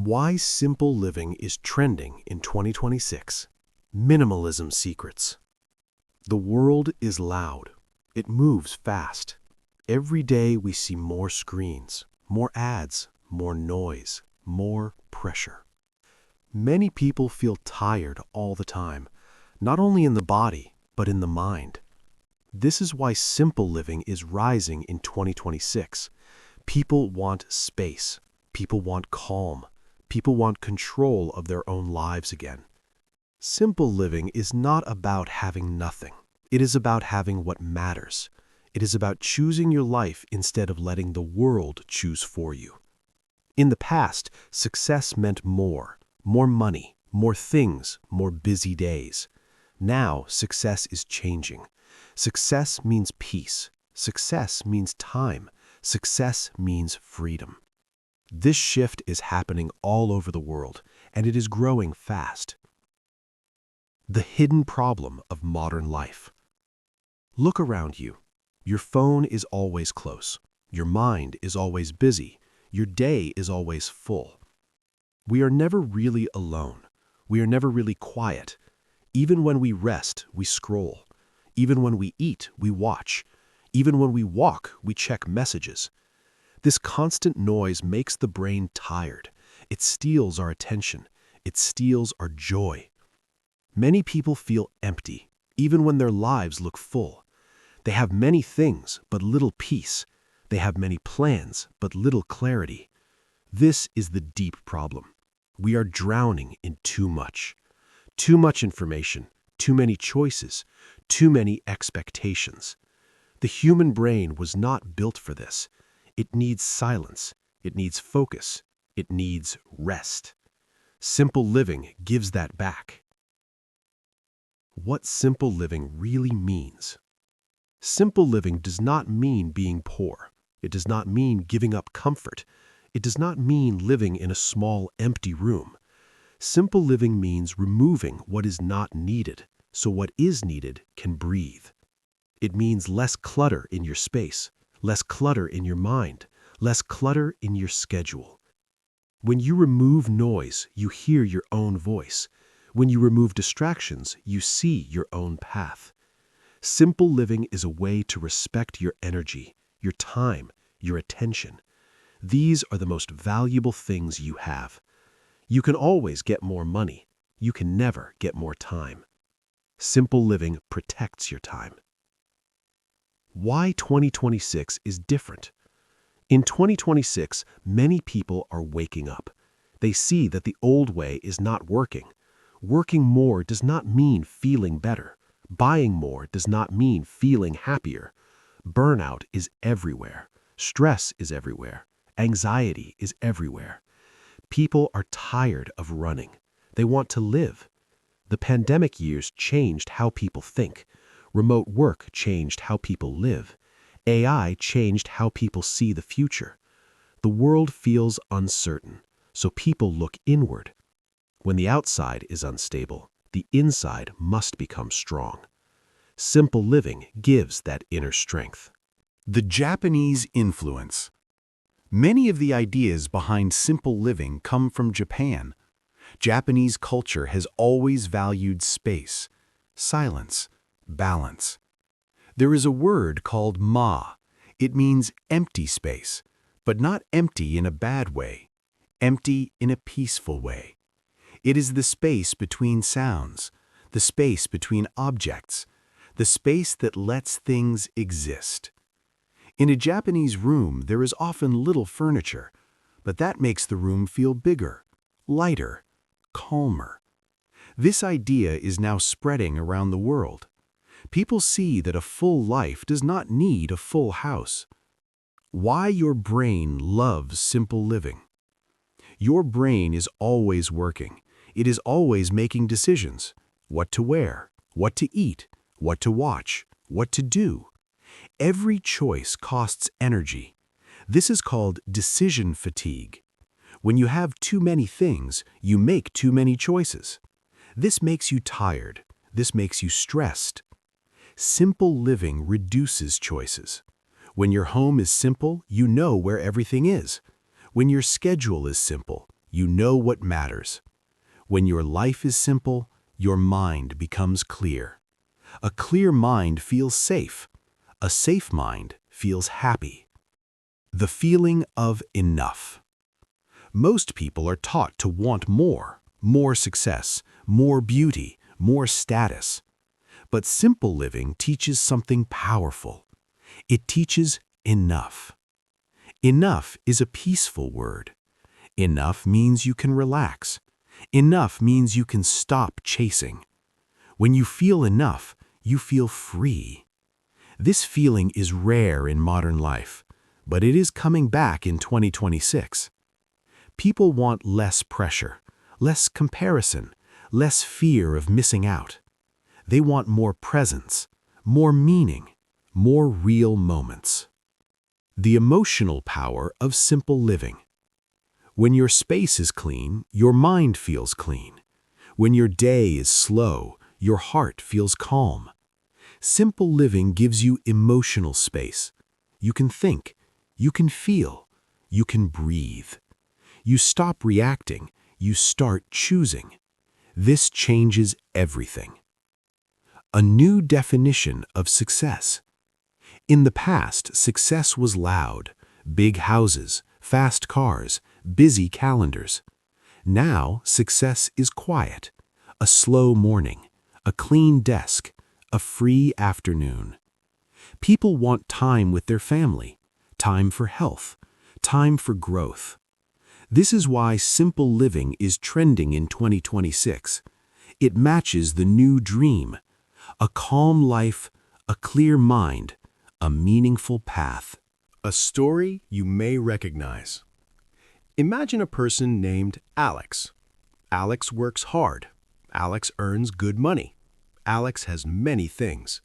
Why simple living is trending in 2026. Minimalism secrets. The world is loud. It moves fast. Every day we see more screens, more ads, more noise, more pressure. Many people feel tired all the time, not only in the body, but in the mind. This is why simple living is rising in 2026. People want space. People want calm. People want control of their own lives again. Simple living is not about having nothing. It is about having what matters. It is about choosing your life instead of letting the world choose for you. In the past, success meant more money, more things, more busy days. Now, success is changing. Success means peace. Success means time. Success means freedom. This shift is happening all over the world, and it is growing fast. The hidden problem of modern life. Look around you. Your phone is always close. Your mind is always busy. Your day is always full. We are never really alone. We are never really quiet. Even when we rest, we scroll. Even when we eat, we watch. Even when we walk, we check messages. This constant noise makes the brain tired. It steals our attention. It steals our joy. Many people feel empty, even when their lives look full. They have many things, but little peace. They have many plans, but little clarity. This is the deep problem. We are drowning in too much. Too much information, too many choices, too many expectations. The human brain was not built for this. It needs silence. It needs focus. It needs rest. Simple living gives that back. What simple living really means. Simple living does not mean being poor. It does not mean giving up comfort. It does not mean living in a small, empty room. Simple living means removing what is not needed, so what is needed can breathe. It means less clutter in your space, less clutter in your mind, less clutter in your schedule. When you remove noise, you hear your own voice. When you remove distractions, you see your own path. Simple living is a way to respect your energy, your time, your attention. These are the most valuable things you have. You can always get more money. You can never get more time. Simple living protects your time. Why 2026 is different. In 2026, many people are waking up. They see that the old way is not working. Working more does not mean feeling better. Buying more does not mean feeling happier. Burnout is everywhere. Stress is everywhere. Anxiety is everywhere. People are tired of running. They want to live. The pandemic years changed how people think. Remote work changed how people live. AI changed how people see the future. The world feels uncertain, so people look inward. When the outside is unstable, the inside must become strong. Simple living gives that inner strength. The Japanese influence. Many of the ideas behind simple living come from Japan. Japanese culture has always valued space, silence, balance. There is a word called ma. It means empty space, but not empty in a bad way, empty in a peaceful way. It is the space between sounds, the space between objects, the space that lets things exist. In a Japanese room, there is often little furniture, but that makes the room feel bigger, lighter, calmer. This idea is now spreading around the world. People see that a full life does not need a full house. Why your brain loves simple living. Your brain is always working. It is always making decisions. What to wear, what to eat, what to watch, what to do. Every choice costs energy. This is called decision fatigue. When you have too many things, you make too many choices. This makes you tired. This makes you stressed. Simple living reduces choices. When your home is simple, you know where everything is. When your schedule is simple, you know what matters. When your life is simple, your mind becomes clear. A clear mind feels safe. A safe mind feels happy. The feeling of enough. Most people are taught to want more success, more beauty, more status. But simple living teaches something powerful. It teaches enough. Enough is a peaceful word. Enough means you can relax. Enough means you can stop chasing. When you feel enough, you feel free. This feeling is rare in modern life, but it is coming back in 2026. People want less pressure, less comparison, less fear of missing out. They want more presence, more meaning, more real moments. The emotional power of simple living. When your space is clean, your mind feels clean. When your day is slow, your heart feels calm. Simple living gives you emotional space. You can think, you can feel, you can breathe. You stop reacting, you start choosing. This changes everything. A new definition of success. In the past, success was loud, big houses, fast cars, busy calendars. Now, success is quiet, a slow morning, a clean desk, a free afternoon. People want time with their family, time for health, time for growth. This is why simple living is trending in 2026. It matches the new dream, a calm life, a clear mind, a meaningful path. A story you may recognize. Imagine a person named Alex. Alex works hard. Alex earns good money. Alex has many things.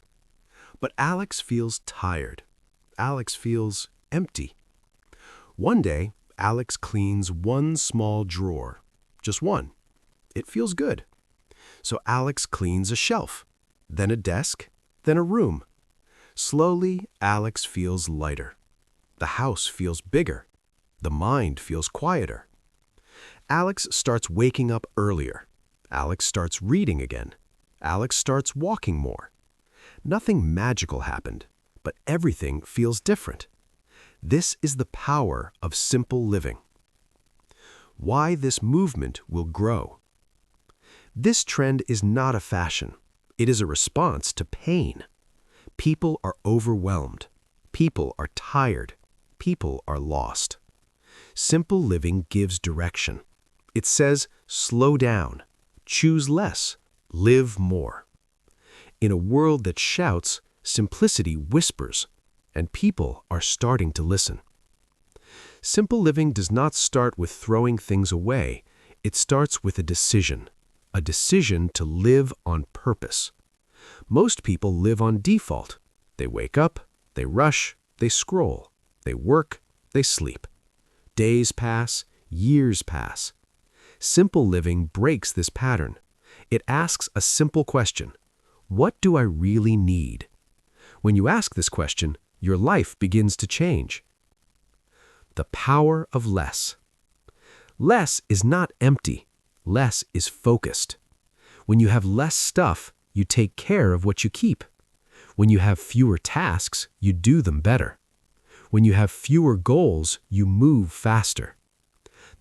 But Alex feels tired. Alex feels empty. One day, Alex cleans one small drawer. Just one. It feels good. So Alex cleans a shelf, then a desk, then a room. Slowly, Alex feels lighter. The house feels bigger. The mind feels quieter. Alex starts waking up earlier. Alex starts reading again. Alex starts walking more. Nothing magical happened, but everything feels different. This is the power of simple living. Why this movement will grow. This trend is not a fashion. It is a response to pain. People are overwhelmed. People are tired. People are lost. Simple living gives direction. It says, slow down, choose less, live more. In a world that shouts, simplicity whispers, and people are starting to listen. Simple living does not start with throwing things away. It starts with a decision to live on purpose. Most people live on default. They wake up, they rush, they scroll, they work, they sleep. Days pass, years pass. Simple living breaks this pattern. It asks a simple question: what do I really need? When you ask this question, your life begins to change. The power of less. Less is not empty. Less is focused. When you have less stuff, you take care of what you keep. When you have fewer tasks, you do them better. When you have fewer goals, you move faster.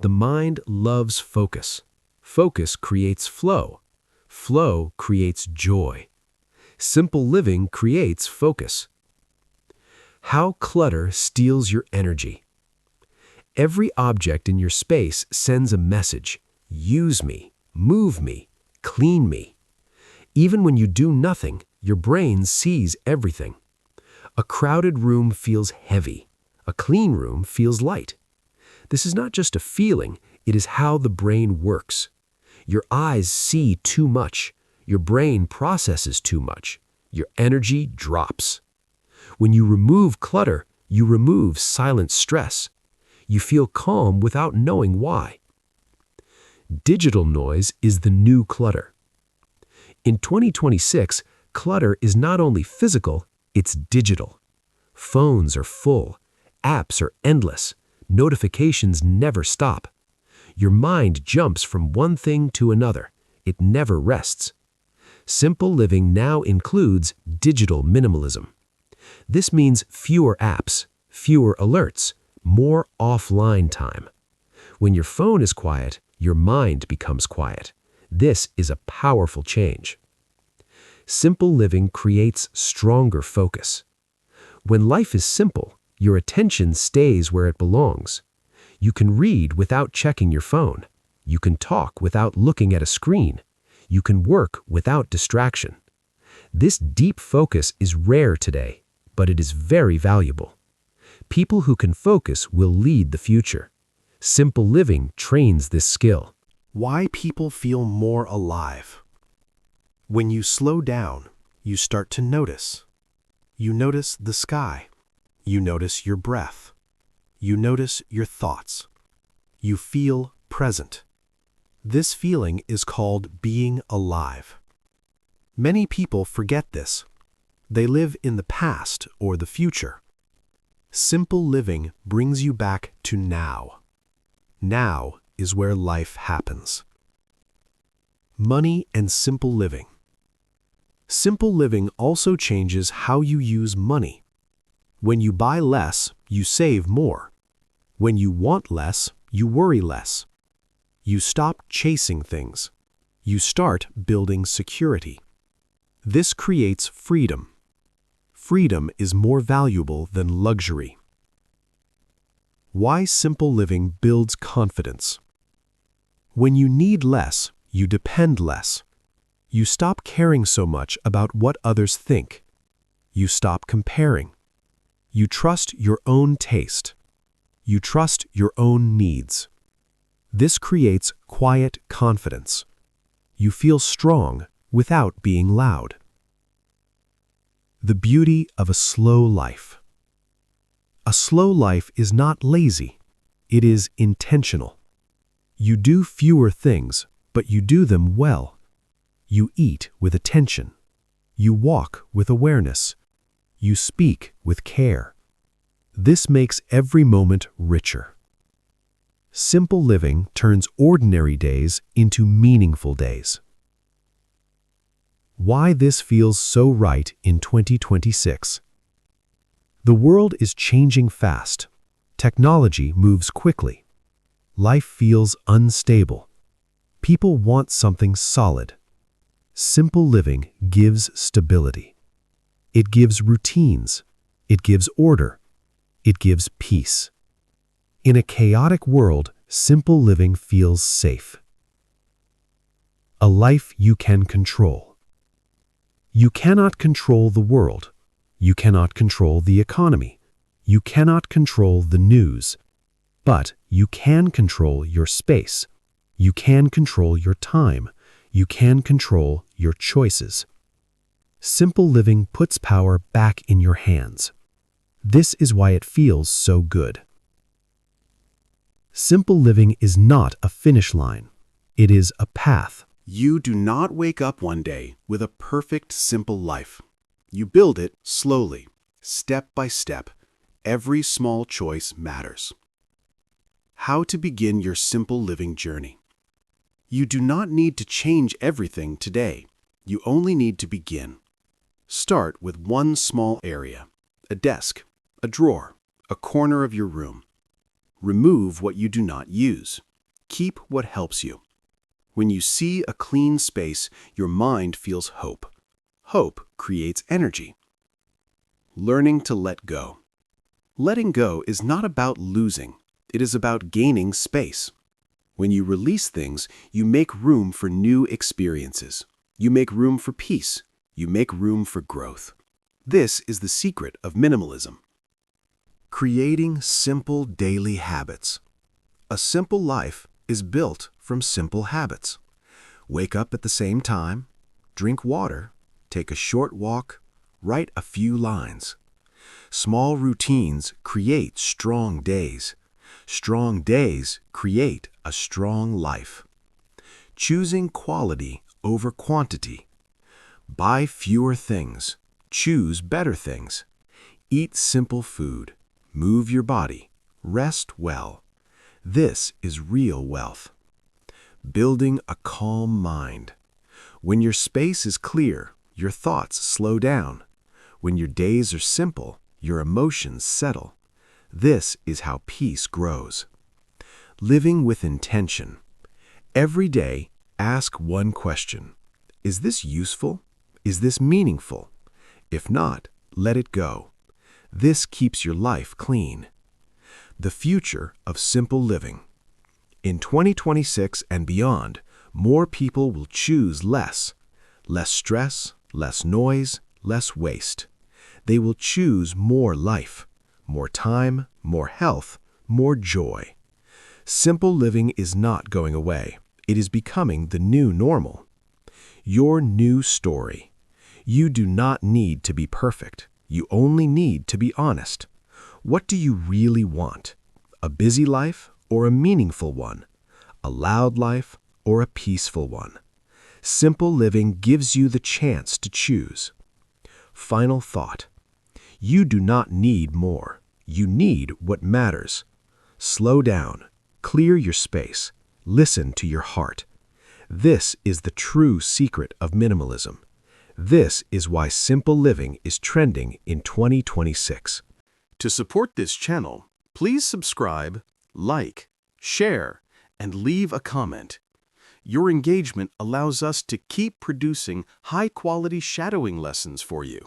The mind loves focus. Focus creates flow. Flow creates joy. Simple living creates focus. How clutter steals your energy. Every object in your space sends a message: use me, move me, clean me. Even when you do nothing, your brain sees everything. A crowded room feels heavy. A clean room feels light. This is not just a feeling, it is how the brain works. Your eyes see too much. Your brain processes too much. Your energy drops. When you remove clutter, you remove silent stress. You feel calm without knowing why. Digital noise is the new clutter. In 2026, clutter is not only physical, it's digital. Phones are full. Apps are endless. Notifications never stop. Your mind jumps from one thing to another. It never rests. Simple living now includes digital minimalism. This means fewer apps, fewer alerts, more offline time. When your phone is quiet, your mind becomes quiet. This is a powerful change. Simple living creates stronger focus. When life is simple, your attention stays where it belongs. You can read without checking your phone. You can talk without looking at a screen. You can work without distraction. This deep focus is rare today, but it is very valuable. People who can focus will lead the future. Simple living trains this skill. Why people feel more alive. When you slow down, you start to notice. You notice the sky. You notice your breath. You notice your thoughts. You feel present. This feeling is called being alive. Many people forget this. They live in the past or the future. Simple living brings you back to now. Now is where life happens. Money and simple living. Simple living also changes how you use money. When you buy less, you save more. When you want less, you worry less. You stop chasing things. You start building security. This creates freedom. Freedom is more valuable than luxury. Why simple living builds confidence. When you need less, you depend less. You stop caring so much about what others think. You stop comparing. You trust your own taste. You trust your own needs. This creates quiet confidence. You feel strong without being loud. The beauty of a slow life. A slow life is not lazy. It is intentional. You do fewer things, but you do them well. You eat with attention. You walk with awareness. You speak with care. This makes every moment richer. Simple living turns ordinary days into meaningful days. Why this feels so right in 2026. The world is changing fast. Technology moves quickly. Life feels unstable. People want something solid. Simple living gives stability. It gives routines. It gives order. It gives peace. In a chaotic world, simple living feels safe. A life you can control. You cannot control the world. You cannot control the economy. You cannot control the news. But you can control your space. You can control your time. You can control your choices. Simple living puts power back in your hands. This is why it feels so good. Simple living is not a finish line. It is a path. You do not wake up one day with a perfect, simple life. You build it slowly, step by step. Every small choice matters. How to begin your simple living journey. You do not need to change everything today. You only need to begin. Start with one small area, a desk, a drawer, a corner of your room. Remove what you do not use. Keep what helps you. When you see a clean space, your mind feels hope. Hope creates energy. Learning to let go. Letting go is not about losing. It is about gaining space. When you release things, you make room for new experiences. You make room for peace. You make room for growth. This is the secret of minimalism. Creating simple daily habits. A simple life is built from simple habits. Wake up at the same time, drink water, take a short walk, write a few lines. Small routines create strong days. Strong days create a strong life. Choosing quality over quantity. Buy fewer things. Choose better things. Eat simple food. Move your body. Rest well. This is real wealth. Building a calm mind. When your space is clear, your thoughts slow down. When your days are simple, your emotions settle. This is how peace grows. Living with intention. Every day, ask one question. Is this useful? Is this meaningful? If not, let it go. This keeps your life clean. The future of simple living. In 2026 and beyond, more people will choose less. Less stress, less noise, less waste. They will choose more life, more time, more health, more joy. Simple living is not going away. It is becoming the new normal. Your new story. You do not need to be perfect. You only need to be honest. What do you really want? A busy life or a meaningful one? A loud life or a peaceful one? Simple living gives you the chance to choose. Final thought. You do not need more. You need what matters. Slow down. Clear your space. Listen to your heart. This is the true secret of minimalism. This is why simple living is trending in 2026. To support this channel, please subscribe, like, share, and leave a comment. Your engagement allows us to keep producing high-quality shadowing lessons for you.